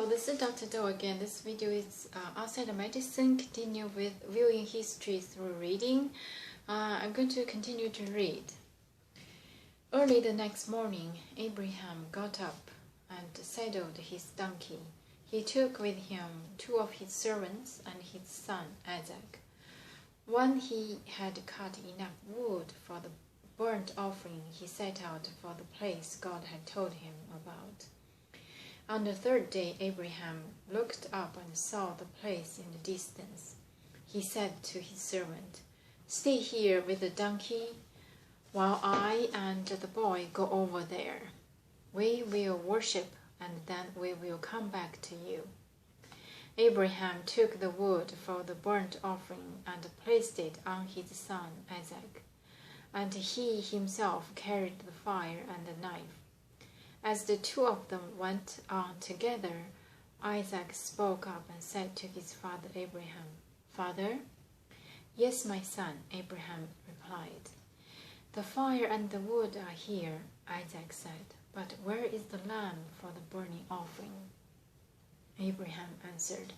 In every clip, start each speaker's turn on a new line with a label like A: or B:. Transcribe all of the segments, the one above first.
A: this is Dr. Do again. This video is outside of medicine. Continue with viewing history through reading. I'm going to continue to read. Early the next morning, Abraham got up and saddled his donkey. He took with him 2 of his servants and his son Isaac. When he had cut enough wood for the burnt offering, he set out for the place God had told him about. On the 3rd day, Abraham looked up and saw the place in the distance. He said to his servant, "Stay here with the donkey, while I and the boy go over there. We will worship, and then we will come back to you." Abraham took the wood for the burnt offering and placed it on his son Isaac, and he himself carried the fire and the knife. As the 2 of them went on together, Isaac spoke up and said to his father Abraham, "Father?" "Yes, my son," Abraham replied. "The fire and the wood are here," Isaac said, "but where is the lamb for the burning offering?" Abraham answered,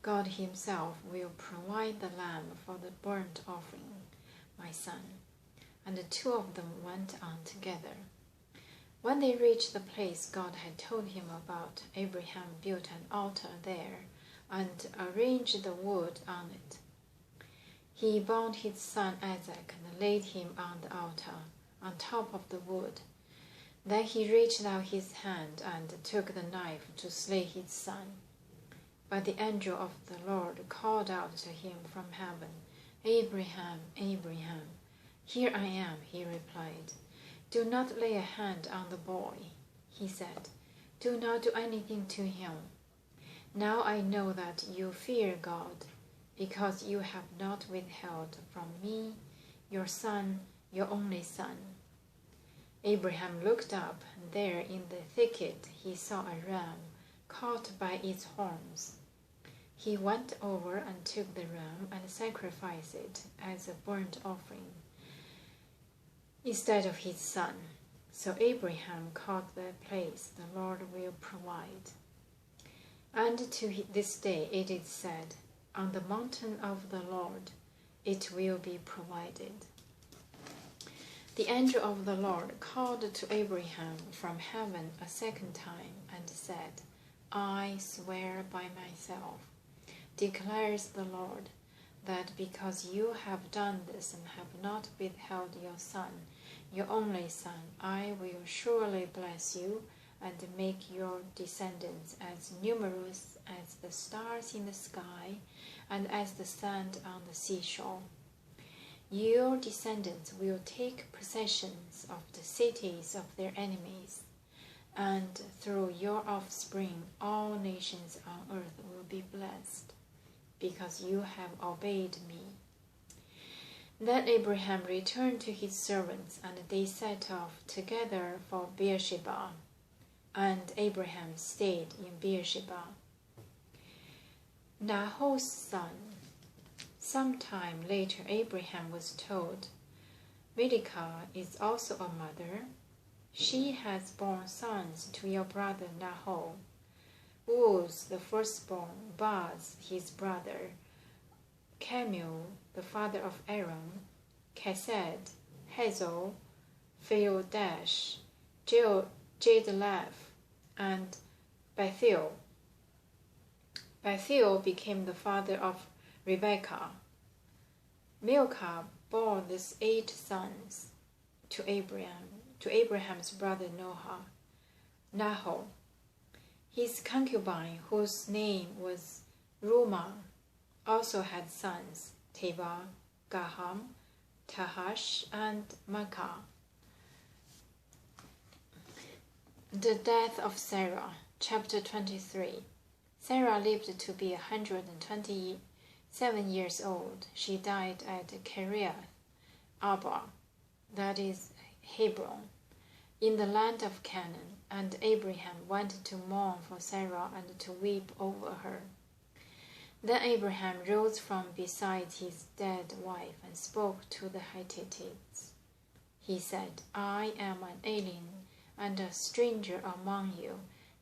A: "God himself will provide the lamb for the burnt offering, my son." And the 2 of them went on together. When they reached the place God had told him about, Abraham built an altar there and arranged the wood on it. He bound his son Isaac and laid him on the altar, on top of the wood. Then he reached out his hand and took the knife to slay his son. But the angel of the Lord called out to him from heaven, "Abraham, Abraham." "Here I am," he replied. "Do not lay a hand on the boy," he said. "Do not do anything to him. Now I know that you fear God, because you have not withheld from me your son, your only son." Abraham looked up, and there in the thicket he saw a ram caught by its horns. He went over and took the ram and sacrificed it as a burnt offering instead of his son. So Abraham called that place, "The Lord will provide." And to this day it is said, "On the mountain of the Lord it will be provided." The angel of the Lord called to Abraham from heaven a 2nd time and said, "I swear by myself, declares the Lord, that because you have done this and have not withheld your son, your only son, I will surely bless you and make your descendants as numerous as the stars in the sky and as the sand on the seashore. Your descendants will take possession of the cities of their enemies, and through your offspring all nations on earth will be blessed, because you have obeyed me." Then Abraham returned to his servants, and they set off together for Beersheba, and Abraham stayed in Beersheba. Nahor's son. Some time later Abraham was told, "Milcah is also a mother. She has borne sons to your brother Nahor. Uz the firstborn, Baz his brother, Kemuel the father of Aram, Kesed, Hazel, Phaeodash, Jadlaph, and Bethuel. Bethuel became the father of Rebekah. Milcah bore these 8 sons to Abraham's brother Nahor. His concubine, whose name was Reumah, also had sons, Tebah, Gaham, Tahash, and Makkah. The death of Sarah. Chapter 23. Sarah lived to be 127 years old. She died at Kiriath Arba, that is Hebron, in the land of Canaan, and Abraham went to mourn for Sarah and to weep over her. Then Abraham rose from beside his dead wife and spoke to the Hittites. He said, "I am an alien and a stranger among you.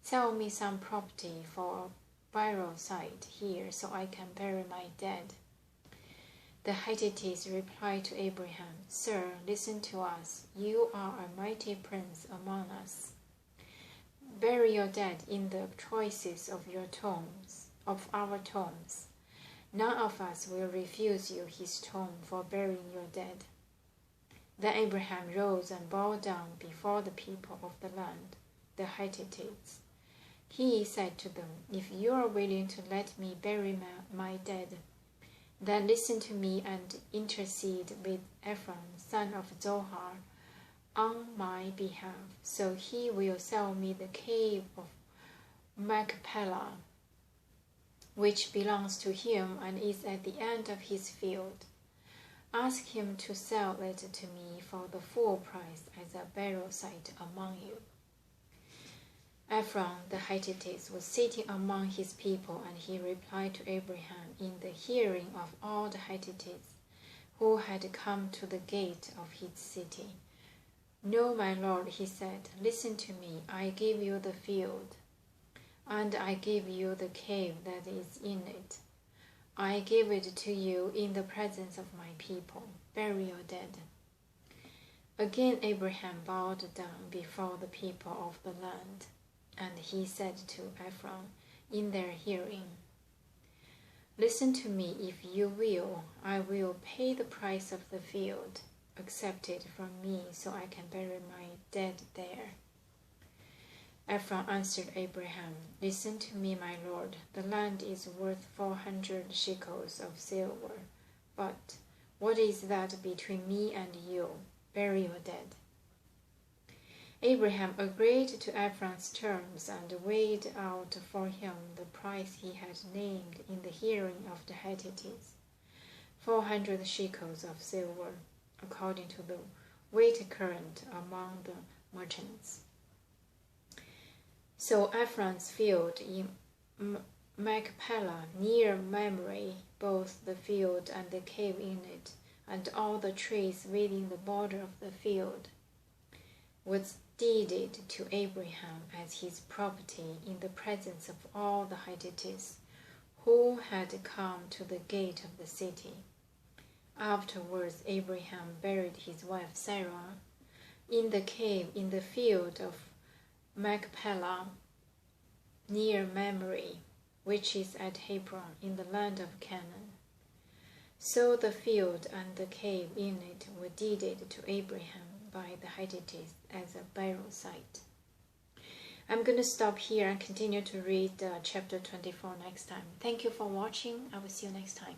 A: Sell me some property for a burial site here so I can bury my dead." The Hittites replied to Abraham, "Sir, listen to us. You are a mighty prince among us. Bury your dead in the choicest of our tombs. None of us will refuse you his tomb for burying your dead." Then Abraham rose and bowed down before the people of the land, the Hittites. He said to them, "If you are willing to let me bury my dead, then listen to me and intercede with Ephron, son of Zohar, on my behalf, so he will sell me the cave of Machpelah, which belongs to him and is at the end of his field. Ask him to sell it to me for the full price as a burial site among you." Ephron the Hittite was sitting among his people, and he replied to Abraham in the hearing of all the Hittites who had come to the gate of his city. "No, my lord," he said, "listen to me. I give you the field, and I give you the cave that is in it. I give it to you in the presence of my people. Bury your dead." Again Abraham bowed down before the people of the land, and he said to Ephron in their hearing, "Listen to me if you will. I will pay the price of the field. Accept it from me so I can bury my dead there." Ephron answered Abraham, "Listen to me, my lord. The land is worth 400 shekels of silver. But what is that between me and you? Bury your dead." Abraham agreed to Ephron's terms and weighed out for him the price he had named in the hearing of the Hittites, 400 shekels of silver, according to the weight current among the merchants. So Ephron's field in Machpelah near Mamre, both the field and the cave in it, and all the trees within the border of the field, was deeded to Abraham as his property in the presence of all the Hittites who had come to the gate of the city. Afterwards Abraham buried his wife Sarah in the cave in the field of Machpelah near Mamre, which is at Hebron in the land of Canaan. So the field and the cave in it were deeded to Abraham by the Hittites as a burial site. I'm going to stop here and continue to read chapter 24 next time. Thank you for watching. I will see you next time.